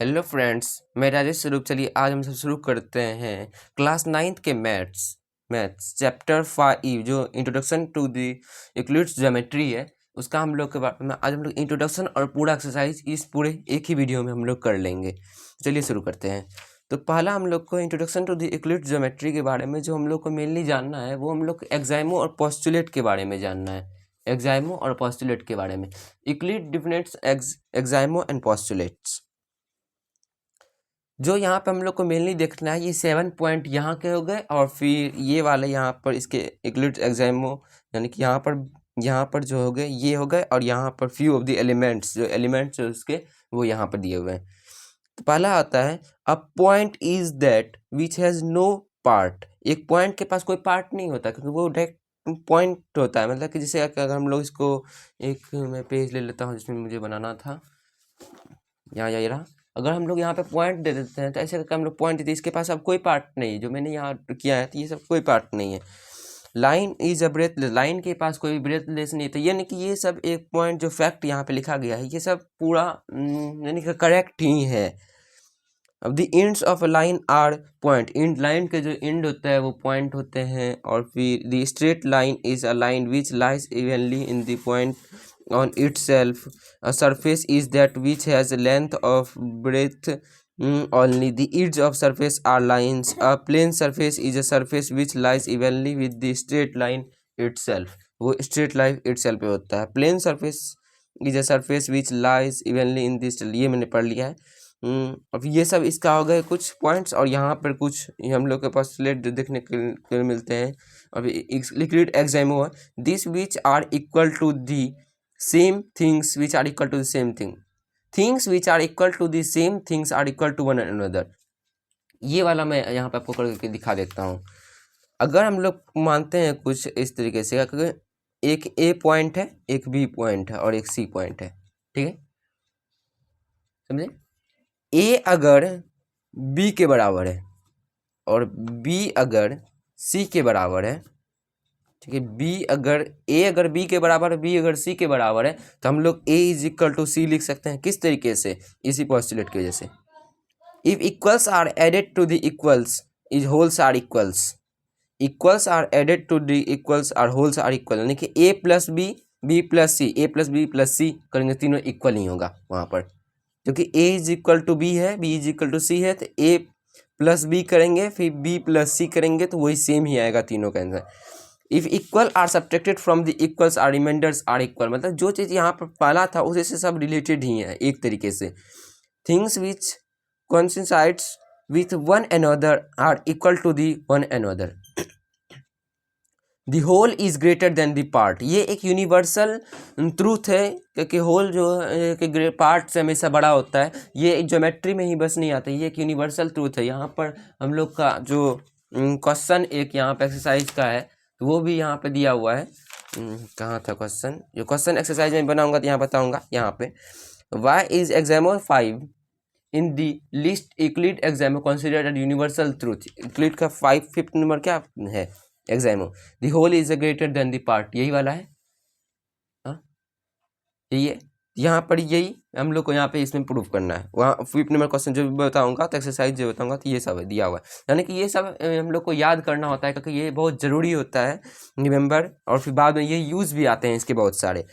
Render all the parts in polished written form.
Hello friends, मैं राजेश स्वरूप। चलिए आज हम सब शुरू करते हैं क्लास 9th के मैथ्स चैप्टर 5 जो introduction to the Euclid's geometry है, उसका हम लोग के बारे में आज हम लोग इंट्रोडक्शन और पूरा एक्सरसाइज इस पूरे एक ही वीडियो में हम लोग कर लेंगे। चलिए शुरू करते हैं। तो पहला हम लोग को introduction to the Euclid's geometry के बारे में जो हम लोग को मेनली जानना है वो हम लोग को एक्साइमो और पोस्टुलेट के बारे में जानना है। एक्साइमो और पोस्टुलेट के बारे में यूक्लिड डिफिनेट्स एक्साइमो एंड पोस्टुलेट्स। जो यहाँ पे हम लोग को मेनली देखना है, ये 7 पॉइंट यहाँ के हो गए और फिर ये वाले यहाँ पर इसके यूक्लिड्स एक्साइमो यानी कि यहाँ पर जो हो गए ये हो गए, और यहाँ पर फ्यू ऑफ द एलिमेंट्स जो एलिमेंट्स उसके वो यहाँ पर दिए हुए हैं। तो पहला आता है a point is that which has no part. एक पॉइंट के पास कोई पार्ट नहीं होता क्योंकि वो डायरेक्ट पॉइंट होता है। मतलब कि जैसे अगर हम लोग इसको एक मैं पेज ले लेता हूँ जिसमें मुझे बनाना था, यहाँ ये रहा। अगर हम लोग यहाँ पे पॉइंट दे देते हैं तो ऐसे करके हम लोग पॉइंट देते हैं, इसके पास अब कोई पार्ट नहीं है। जो मैंने यहाँ किया है तो ये सब कोई पार्ट नहीं है। Line is a breathless, line के पास कोई ब्रेथलेस नहीं था। यानी कि ये सब एक पॉइंट जो फैक्ट यहाँ पे लिखा गया है ये सब पूरा यानी कि करेक्ट ही है। अब the ends of a line are point, and line के जो एंड होता है वो पॉइंट होते हैं। और फिर the straight line is a line which lies evenly in the point on itself. A surface is that which has length of breadth only. The edge of surface are lines. A plane surface is a surface which lies evenly with the straight line itself. वो straight line itself पे होता है। Plane surface is a surface which lies evenly in this, ये मैंने पढ़ लिया है। अब ये सब इसका हो गए कुछ पॉइंट्स, और यहाँ पर कुछ हम लोग के पास स्लेट देखने के मिलते हैं। अभी लिक्विड एक्साइमो है, this which are equal to the same things which are equal to the same thing, things which are equal to the same things are equal to one another। ये वाला मैं यहाँ पे आपको करके दिखा देता हूँ। अगर हम लोग मानते हैं कुछ इस तरीके से, एक ए पॉइंट है, एक बी पॉइंट है और एक सी पॉइंट है, ठीक है, समझे। ए अगर बी के बराबर है और बी अगर सी के बराबर है, ठीक है, ए अगर बी के बराबर है, बी अगर सी के बराबर है, तो हम लोग ए इज इक्वल टू सी लिख सकते हैं। किस तरीके से? इसी पोस्टुलेट की वजह से। If equals are added to the equals is wholes are equals, equals are added to the equals are wholes are equal, यानी कि A plus B, B plus C, A plus B plus C करेंगे तीनों equal ही होगा वहाँ पर, क्योंकि A is equal to B है, B is equal to C है, तो ए प्लस बी करेंगे फिर बी प्लस सी करेंगे तो वही सेम ही आएगा तीनों का answer. If equal are subtracted from the equals are remainders are equal, मतलब जो चीज़ यहाँ पर पहला था उसी से सब रिलेटेड ही है एक तरीके से। Things which coincides with one another are equal to the one another. The whole is greater than the part, ये एक यूनिवर्सल ट्रूथ है क्योंकि होल जो कि पार्ट से हमेशा बड़ा होता है। ये ज्योमेट्री में ही बस नहीं आता, ये एक यूनिवर्सल ट्रूथ है। यहाँ पर हम लोग का जो क्वेश्चन एक यहाँ पे एक्सरसाइज का है तो वो भी यहाँ पे दिया हुआ है। कहाँ था क्वेश्चन? जो क्वेश्चन एक्सरसाइज में बनाऊंगा तो यहाँ बताऊंगा। यहाँ पे why is axiom 5 in the list Euclid axiom considered universal truth. Euclid का 5th नंबर क्या है? Axiom. The whole is greater than the part, यही वाला है। हाँ, यही है। यहाँ पर यही हम लोग को यहाँ पे इसमें प्रूफ करना है। वहाँ 5th नंबर क्वेश्चन जो भी बताऊंगा तो एक्सरसाइज जो बताऊंगा तो ये सब है दिया हुआ है। यानी कि ये सब हम लोग को याद करना होता है क्योंकि ये बहुत ज़रूरी होता है रिमेंबर, और फिर बाद में ये यूज़ भी आते हैं इसके बहुत सारे।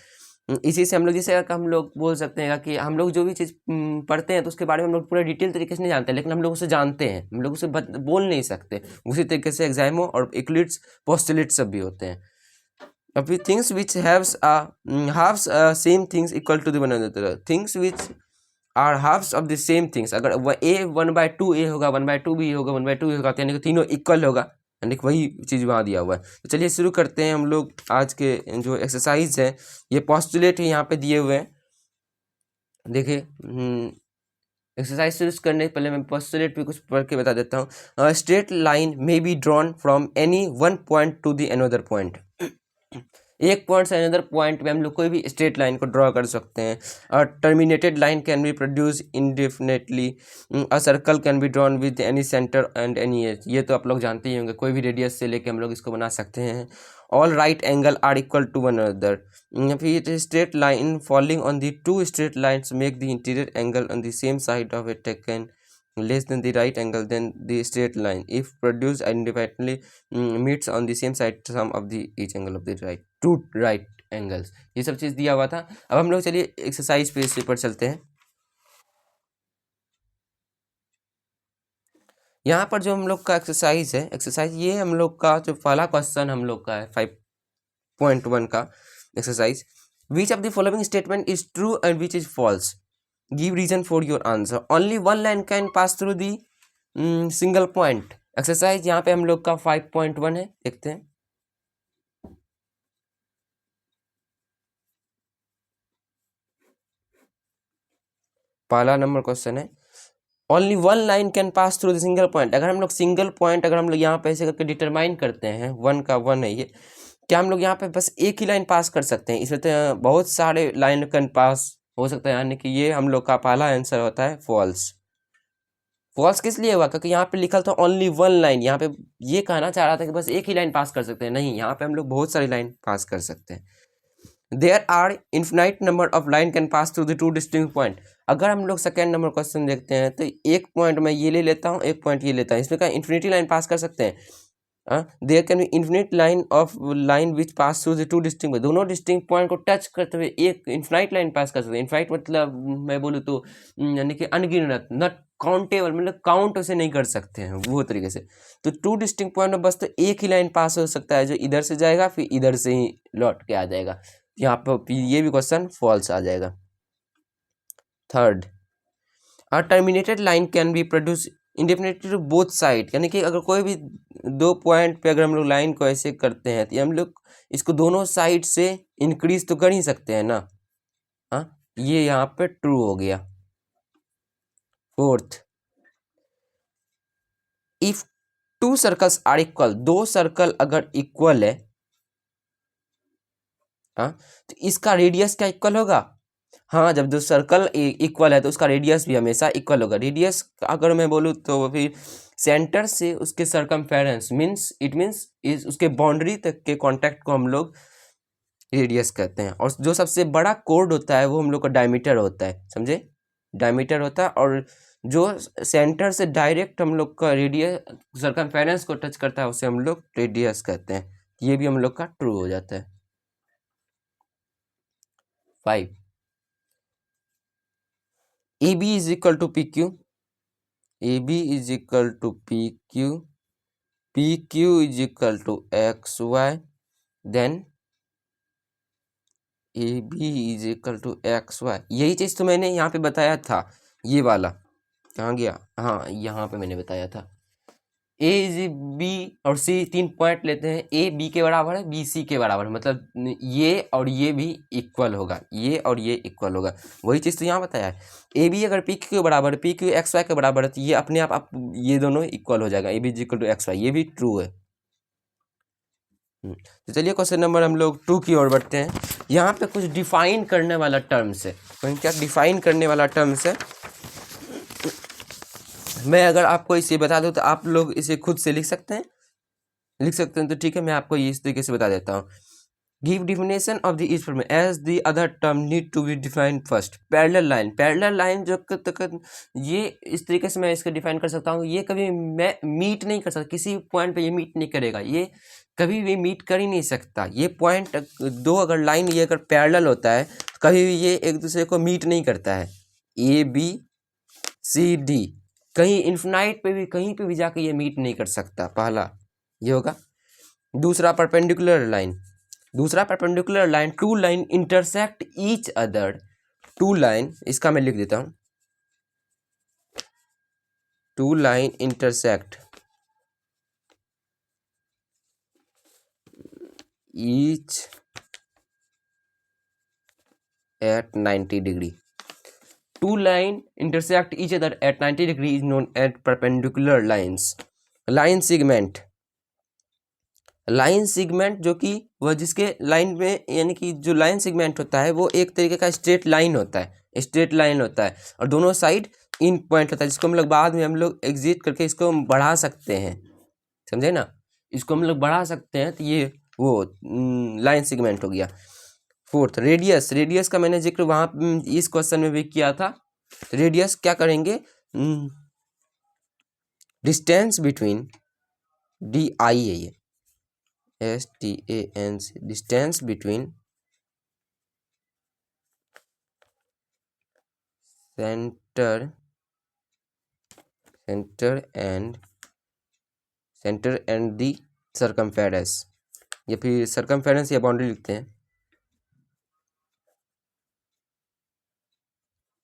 इसी से हम लोग जैसे हम लोग बोल सकते हैं कि हम लोग जो भी चीज़ पढ़ते हैं तो उसके बारे में हम लोग पूरा डिटेल तरीके से नहीं जानते, लेकिन हम लोग उसे जानते हैं, हम लोग उसे बोल नहीं सकते। उसी तरीके से एक्साइमो और यूक्लिड्स पोस्टुलेट सब भी होते हैं। अभी things which haves same things equal to the one another, things which are halves of the same things. अगर ए 1/2 ए होगा, 1/2 बी होगा, 1/2 होगा, तो यानी कि तीनों इक्वल होगा, यानी कि वही चीज़ वहाँ दिया हुआ है। तो चलिए शुरू करते हैं हम लोग आज के जो एक्सरसाइज है। ये पोस्टुलेट है यहाँ पे दिए हुए हैं, देखिए। एक्सरसाइज शुरू करने से पहले मैं पोस्टुलेट पे कुछ पढ़ के बता देता हूँ। Straight line may be drawn from any one point two the another point. एक पॉइंट से अनदर पॉइंट पे हम लोग कोई भी स्ट्रेट लाइन को ड्रॉ कर सकते हैं। और terminated line can be produce indefinitely. A circle can be drawn with any centre and any as, ये तो आप लोग जानते ही होंगे, कोई भी रेडियस से लेके हम लोग इसको बना सकते हैं। All right angle are equal to one another. फिर straight line following on the two straight lines make the interior angle on the same side of it taken less than the right angle than the straight line if produced independently meets on the same side sum of the each angle of the two right angles। ये सब चीज़ दिया हुआ था। अब हम लोग चलिए exercise पे इस पर चलते हैं। यहाँ पर जो हम लोग का एक्सरसाइज है, एक्सरसाइज ये हम लोग का जो पहला क्वेश्चन हम लोग का है 5.1 का exercise. Which of the following statement is true and which is false, give reason for your answer, only one line can pass through the single point. Exercise यहाँ पे हम लोग का 5.1 है, देखते हैं। पहला नंबर क्वेश्चन है, only one line can pass through the single point. अगर हम लोग सिंगल पॉइंट अगर हम लोग यहाँ पे ऐसे करके डिटरमाइन करते हैं, वन का वन है ये, क्या हम लोग यहाँ पे बस एक ही लाइन पास कर सकते हैं? इसमें तो बहुत सारे लाइन कैन पास हो सकता है, यानी कि ये हम लोग का पहला आंसर होता है फॉल्स। फॉल्स किस लिए हुआ? क्योंकि यहाँ पे लिखा था ओनली वन लाइन, यहाँ पे ये कहना चाह रहा था कि बस एक ही लाइन पास कर सकते हैं। नहीं, यहाँ पे हम लोग बहुत सारी लाइन पास कर सकते हैं। There are infinite number of line can pass through the two distinct point. अगर हम लोग सेकेंड नंबर क्वेश्चन देखते हैं तो एक पॉइंट मैं ये ले लेता हूँ, एक पॉइंट ये लेता हूँ, इसमें क्या इन्फिनिटी लाइन पास कर सकते हैं? There can be infinite line of line which pass through the two distinct, दोनों डिस्टिंक्ट पॉइंट को टच करते हुए एक इन्फिनाइट लाइन पास कर सकते हैं। इन्फिनाइट मतलब मैं बोलूँ तो यानी कि अनगिनत, नॉट काउंटेबल, मतलब काउंट उसे नहीं कर सकते हैं वो तरीके से। तो टू डिस्टिंक्ट पॉइंट में बस तो एक ही लाइन पास हो सकता है, जो इधर से जाएगा फिर इधर से ही लौट के आ जाएगा। यहाँ पर ये भी क्वेश्चन फॉल्स आ जाएगा। Third, a terminated line can be produce indefinitely to both side, यानी कि अगर कोई भी दो पॉइंट पे अगर हम लोग लाइन को ऐसे करते हैं तो हम लोग इसको दोनों साइड से इंक्रीज तो कर ही सकते हैं ना। हाँ, ये यहाँ पे ट्रू हो गया। Fourth, if two circles are equal, दो सर्कल अगर इक्वल है, हाँ, तो इसका रेडियस क्या इक्वल होगा? हाँ, जब दो सर्कल इक्वल है तो उसका रेडियस भी हमेशा इक्वल होगा। रेडियस अगर मैं बोलूँ तो फिर सेंटर से उसके सरकमफेरेंस मीन्स इट मीन्स इस उसके बाउंड्री तक के कांटेक्ट को हम लोग रेडियस कहते हैं। और जो सबसे बड़ा कोड होता है वो हम लोग का डायमीटर होता है, समझे? डायमीटर होता है, और जो सेंटर से डायरेक्ट हम लोग का रेडियस सरकमफेरेंस को टच करता है उसे हम लोग रेडियस कहते हैं। ये भी हम लोग का ट्रू हो जाता है। 5, AB is equal to PQ, AB is equal to PQ, PQ is equal to XY, then AB is equal to XY। यही चीज़ तो मैंने यहाँ पे बताया था, ये वाला कहाँ गया? हाँ, यहाँ पे मैंने बताया था। ए इज बी और सी, तीन पॉइंट लेते हैं, ए बी के बराबर है, बी सी के बराबर है, मतलब ये और ये भी इक्वल होगा, ये और ये इक्वल होगा। वही चीज़ तो यहाँ बताया है। ए बी अगर पी क्यू के बराबर है, पी क्यू एक्स वाई के बराबर है, तो ये अपने आप ये दोनों इक्वल हो जाएगा। A B is equal to X Y, ये भी ट्रू है। तो चलिए क्वेश्चन नंबर हम लोग 2 की ओर बढ़ते हैं। यहाँ पे कुछ डिफाइन करने वाला टर्म्स है। क्या डिफाइन करने वाला टर्म्स है? मैं अगर आपको इसे बता दूं तो आप लोग इसे खुद से लिख सकते हैं, तो ठीक है, मैं आपको इस तरीके से बता देता हूँ। Give definition of the each form as the other term need to be defined first. Parallel line, parallel line जो ये इस तरीके से मैं इसको डिफाइन कर सकता हूँ, ये कभी मैं मीट नहीं कर सकता, किसी पॉइंट पे ये मीट नहीं करेगा, ये कभी भी मीट कर ही नहीं सकता। ये पॉइंट दो अगर लाइन ये अगर पैरेलल होता है तो कभी भी ये एक दूसरे को मीट नहीं करता है। ए बी सी डी कहीं इन्फिनाइट पे भी कहीं पे भी जाके ये मीट नहीं कर सकता, पहला ये होगा। दूसरा perpendicular line, two line intersect each other, two line, इसका मैं लिख देता हूं, two line intersect each at 90 degree. Two line intersect each other at 90 degree is known as perpendicular lines. Line segment line segment जो कि वह जिसके line में यानी कि जो लाइन सेगमेंट होता है वो एक तरीके का स्ट्रेट लाइन होता है, स्ट्रेट लाइन होता है और दोनों साइड इन पॉइंट होता है, जिसको हम लोग बाद में हम लोग एग्जिट करके इसको हम बढ़ा सकते हैं, समझे ना, इसको हम लोग बढ़ा सकते हैं। तो ये वो लाइन सेगमेंट हो गया। फोर्थ रेडियस, रेडियस का मैंने जिक्र वहाँ इस क्वेश्चन में भी किया था। रेडियस क्या करेंगे, डिस्टेंस बिटवीन डी आई है ये STANC, distance between centre and the circumference, या फिर सर्कमफेरेंस या बाउंड्री लिखते हैं।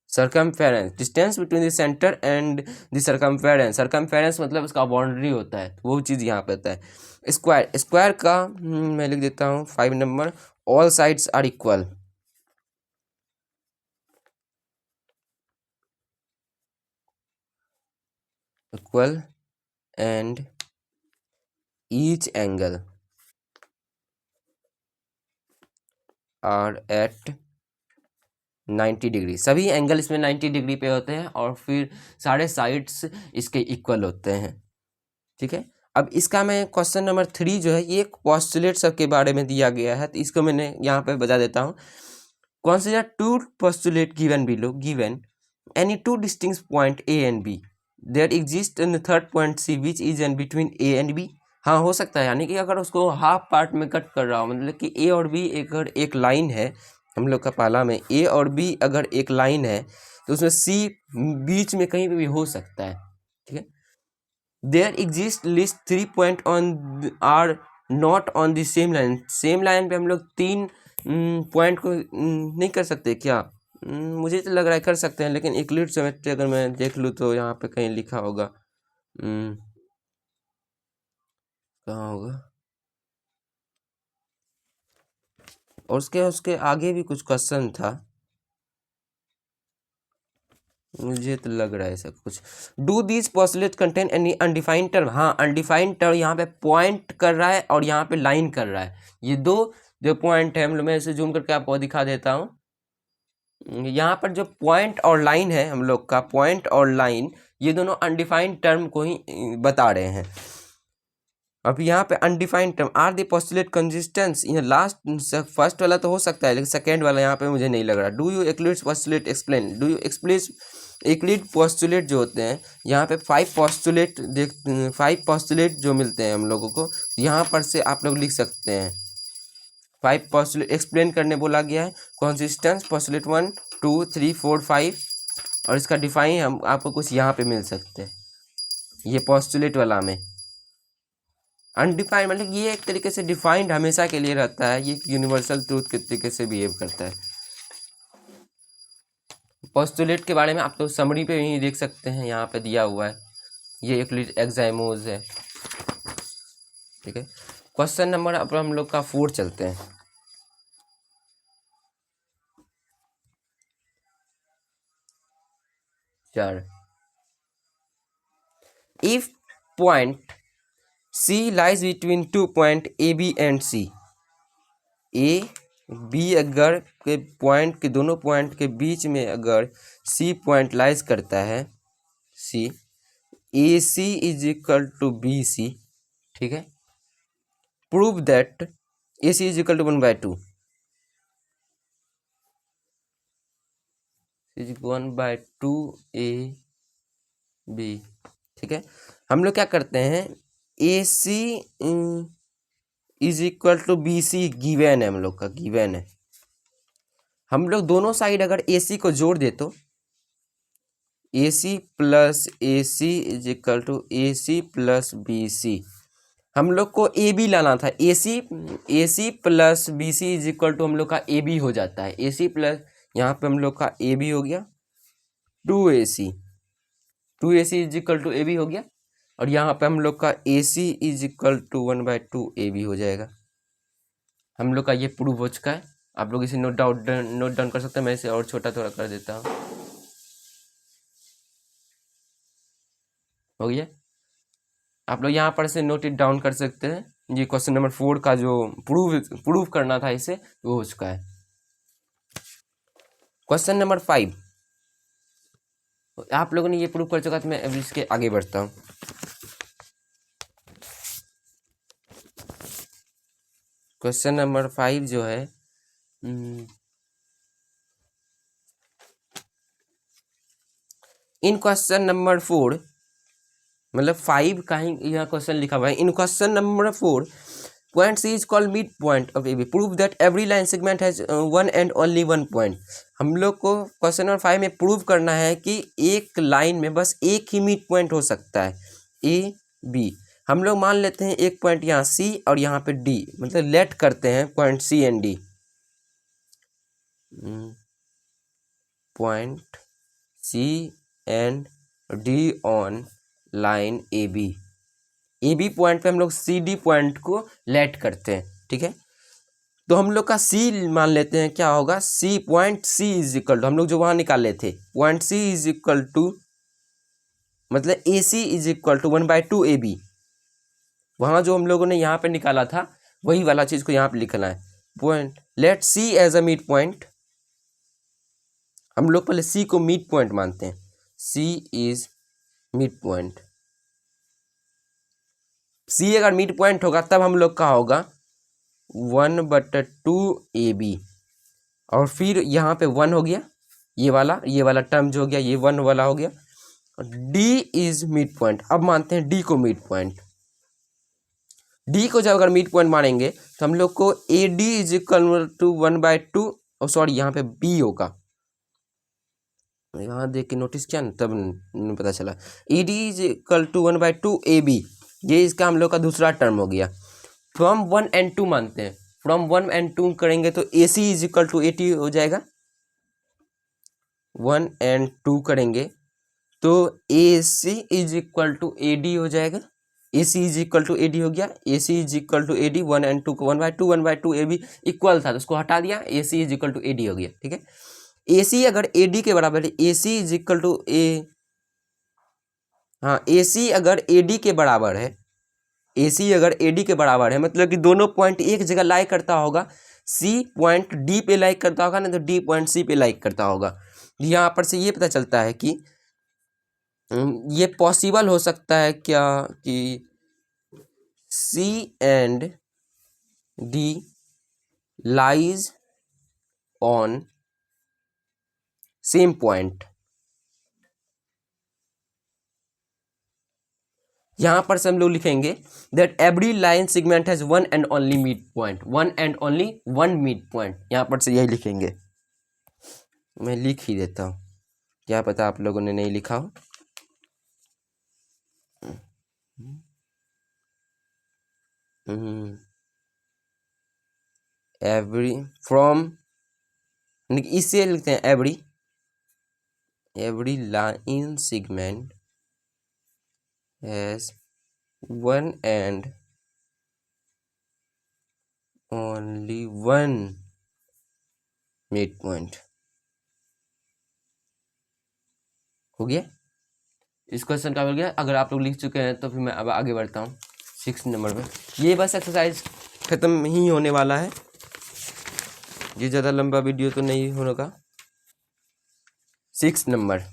Circumference, distance between the centre and the circumference, circumference मतलब उसका बाउंड्री होता है, वो चीज़ यहाँ पे होता है। स्क्वायर, स्क्वायर का मैं लिख देता हूँ 5 number, all sides are equal, equal and each angle are at 90 degree, सभी एंगल इसमें 90 डिग्री पे होते हैं और फिर सारे साइड्स इसके इक्वल होते हैं, ठीक है। अब इसका मैं क्वेश्चन नंबर 3 जो है ये पोस्टुलेट सब के बारे में दिया गया है, तो इसको मैंने यहाँ पे बता देता हूँ। Consider two postulate given below, given any two distinct point A and B, there exist in third point C which is an between A and B. हाँ हो सकता है, यानी कि अगर उसको हाफ पार्ट में कट कर रहा हो, मतलब कि ए और बी अगर एक लाइन है, हम लोग का पहला में ए और बी अगर एक लाइन है तो उसमें सी बीच में कहीं पे भी हो सकता है, ठीक है। There exist least 3 point on or not on the same line, same line पे हम लोग 3 पॉइंट को नहीं कर सकते क्या, मुझे तो लग रहा है कर सकते हैं, लेकिन यूक्लिड ज्योमेट्री अगर मैं देख लूँ तो यहाँ पे कहीं लिखा होगा, कहाँ होगा, और उसके उसके आगे भी कुछ क्वेश्चन था, मुझे तो लग रहा है सब कुछ। Do this postulate contain any undefined term, हाँ अनडिफाइंड टर्म यहाँ पे पॉइंट कर रहा है और यहाँ पे लाइन कर रहा है, ये दो जो पॉइंट है, हम लोग मैं इसे जूम करके आपको दिखा देता हूँ। यहाँ पर जो पॉइंट और लाइन है, हम लोग का पॉइंट और लाइन ये दोनों अनडिफाइंड टर्म को ही बता रहे हैं। अब यहाँ पे undefined term are the postulate consistence, ये लास्ट फर्स्ट वाला तो हो सकता है लेकिन सेकेंड वाला यहाँ पे मुझे नहीं लग रहा। Do you Euclid's postulate explain, do you explain Euclid postulate जो होते हैं, यहाँ पे 5 पोस्टुलेट 5 पोस्टुलेट जो मिलते हैं हम लोगों को, यहाँ पर से आप लोग लिख सकते हैं। 5 पोस्टुलेट एक्सप्लेन करने बोला गया है, कंसिस्टेंस पोस्टुलेट 1 2 3 4 5, और इसका डिफाइन हम आपको कुछ यहाँ पे मिल सकते हैं, ये पोस्टुलेट वाला में। अनडिफाइंड मतलब ये एक तरीके से डिफाइंड हमेशा के लिए रहता है, ये यूनिवर्सल ट्रूथ के तरीके से बिहेव करता है। पोस्टुलेट के बारे में आप तो समरी पे ही देख सकते हैं, यहाँ पे दिया हुआ है, ये यूक्लिड एग्जाइमोज है, ठीक है। क्वेश्चन नंबर अब हम लोग का 4 चलते हैं। चार, if point C lies between 2 point A B and C, A B अगर के पॉइंट के दोनों पॉइंट के बीच में अगर C पॉइंट लाइज करता है, C AC is equal to BC, ठीक है। Prove that AC is equal to 1/2, is 1/2 AB, ठीक है। हम लोग क्या करते हैं, AC is equal to BC given है, हम लोग का गिवन है। हम लोग दोनों साइड अगर AC को जोड़ दे तो AC plus AC is equal to AC plus BC, हम लोग को AB लाना था, AC plus BC is equal to हम लोग का AB हो जाता है, AC प्लस यहाँ पे हम लोग का AB हो गया 2AC, 2AC is equal to AB हो गया, और यहाँ पे हम लोग का AC is equal to 1/2 AB हो जाएगा। हम लोग का ये प्रूव हो चुका है, आप लोग इसे नोट डाउन कर सकते हैं, मैं इसे और छोटा थोड़ा कर देता हूँ, हो गया। आप लोग यहाँ पर से नोट इट डाउन कर सकते हैं, ये क्वेश्चन नंबर 4 का जो प्रूव करना था इसे वो हो चुका है। क्वेश्चन नंबर 5 आप लोगों ने ये प्रूव कर चुका तो मैं अभी इसके आगे बढ़ता हूँ। क्वेश्चन नंबर 5 जो है इन क्वेश्चन नंबर 4 मतलब 5 का ही यह क्वेश्चन लिखा हुआ है। In question number 4 point C is called mid point of A B, prove that every line segment has one and only one point. हम लोग को क्वेश्चन नंबर 5 में प्रूव करना है कि एक लाइन में बस एक ही मिड पॉइंट हो सकता है, ए बी। हम लोग मान लेते हैं एक पॉइंट यहाँ सी और यहाँ पे डी, मतलब लेट करते हैं point C and D, point C and D on line A B point पे हम लोग सी डी पॉइंट को लेट करते हैं, ठीक है। तो हम लोग का सी मान लेते हैं, क्या होगा, C point C is equal to, हम लोग जो वहां निकाले थे point C is equal to मतलब A C is equal to 1/2 A B. वहां जो हम लोगों ने यहाँ पे निकाला था वही वाला चीज को यहाँ पे लिखना है। Point let C as a mid point, हम लोग पहले सी को मिड पॉइंट मानते हैं, C is mid point. C अगर मिड पॉइंट होगा तब हम लोग का होगा 1/2 ए बी, और फिर यहाँ पे 1 हो गया, ये वाला टर्म जो हो गया ये 1 वाला हो गया। डी इज मिड पॉइंट, अब मानते हैं डी को मिड पॉइंट। डी को जब अगर मिड पॉइंट मानेंगे तो हम लोग को A D is equal to 1/2, और सॉरी यहाँ पे बी होगा, यहाँ देख के नोटिस किया ना तब पता चला, A D is equal to 1/2 A B, ये इसका हम लोग का दूसरा टर्म हो गया। फ्रॉम 1 and 2 मानते हैं, फ्रॉम 1 and 2 करेंगे तो A C is equal to 80 हो जाएगा। 1 and 2 करेंगे तो A C is equal to A D हो जाएगा, A C is equal to A D हो गया, A C is equal to A D. 1 and 2 को 1/2 ए बी इक्वल था तो उसको हटा दिया, A C is equal to A D हो गया, ठीक है। ए सी अगर ए डी के बराबर है, ए सी इज इक्वल टू ए सी अगर ए डी के बराबर है, ए सी अगर ए डी के बराबर है मतलब कि दोनों पॉइंट एक जगह लाइक करता होगा, सी पॉइंट डी पे लाइक करता होगा ना तो डी पॉइंट सी पे लाइक करता होगा। यहाँ पर से ये पता चलता है कि ये पॉसिबल हो सकता है क्या कि C and D lies on same point. यहां पर से हम लोग लिखेंगे that every line segment has one and only mid point, one and only one mid point. यहां पर से यही लिखेंगे, मैं लिख ही देता हूं, क्या पता आप लोगों ने नहीं लिखा हो। एवरी फ्रॉम इससे लिखते हैं every line segment has one and only one mid point. हो गया, इस क्वेश्चन का हो गया। अगर आप लोग लिख चुके हैं तो फिर मैं अब आगे बढ़ता हूँ 6 नंबर पे। ये बस एक्सरसाइज खत्म ही होने वाला है, ये ज़्यादा लंबा वीडियो तो नहीं होगा। 6 number,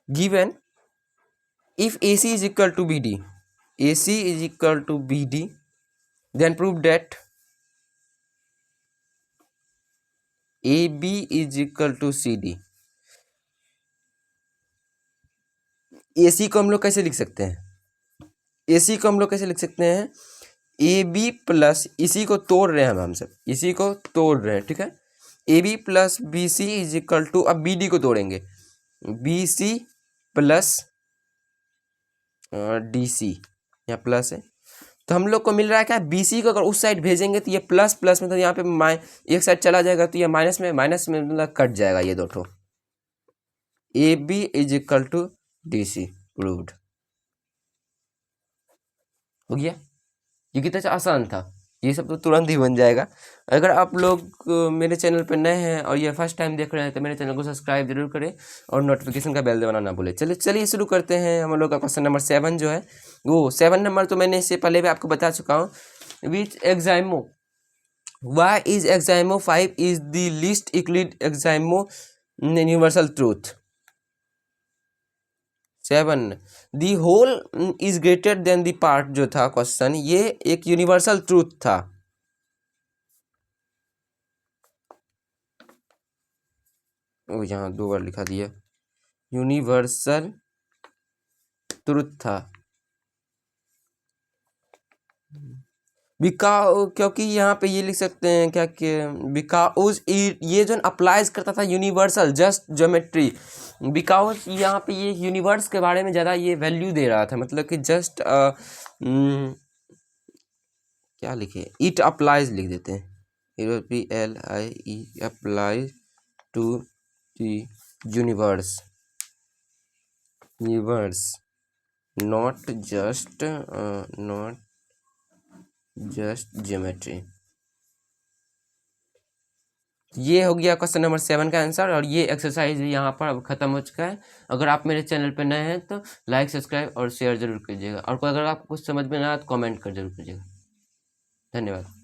given if A C is equal to B D, A C is equal to B D, then prove that A B is equal to C D. A C को हम लोग कैसे लिख सकते हैं, ए सी को हम लोग कैसे लिख सकते हैं, ए बी प्लस, इसी को तोड़ रहे हैं हम सब इसी को तोड़ रहे हैं, ठीक है। A B plus B C is equal to, अब बी डी को तोड़ेंगे, B C plus D C, यहाँ प्लस है तो हम लोग को मिल रहा है क्या, बी सी को अगर उस साइड भेजेंगे तो ये प्लस प्लस में, तो यहाँ पे एक साइड चला जाएगा तो ये माइनस में मतलब कट जाएगा ये दो ठो। A B is equal to D C, proved हो गया। ये कितना आसान था, ये सब तो तुरंत ही बन जाएगा। अगर आप लोग मेरे चैनल पर नए हैं और ये फर्स्ट टाइम देख रहे हैं तो मेरे चैनल को सब्सक्राइब जरूर करें और नोटिफिकेशन का बेल दबाना ना भूलें। चलिए शुरू करते हैं। हम लोग का क्वेश्चन नंबर 7 जो है, वो 7 नंबर तो मैंने इससे पहले भी आपको बता चुका हूँ। विच एग्जामो Why is examo 5 is the least Euclid examo universal truth? 7 the whole is greater than the part जो था क्वेश्चन, ये एक यूनिवर्सल ट्रूथ था। ओ यहाँ 2 बार लिखा दिया, यूनिवर्सल ट्रूथ था। बिकॉज, क्योंकि यहाँ पे ये लिख सकते हैं क्या कि बिकॉज ये जो अप्लाइज करता था यूनिवर्सल जस्ट ज्योमेट्री, बिकॉज यहाँ पे ये यूनिवर्स के बारे में ज़्यादा ये वैल्यू दे रहा था। मतलब कि जस्ट क्या लिखे, इट अप्लाइज लिख देते हैं, PLIE applies to the universe, not just geometry. ये हो गया क्वेश्चन नंबर 7 का आंसर। और ये एक्सरसाइज यहाँ पर अब खत्म हो चुका है। अगर आप मेरे चैनल पर नए हैं तो लाइक, सब्सक्राइब और शेयर जरूर कीजिएगा। और अगर आपको कुछ समझ में ना आए तो कमेंट कर जरूर कीजिएगा। धन्यवाद।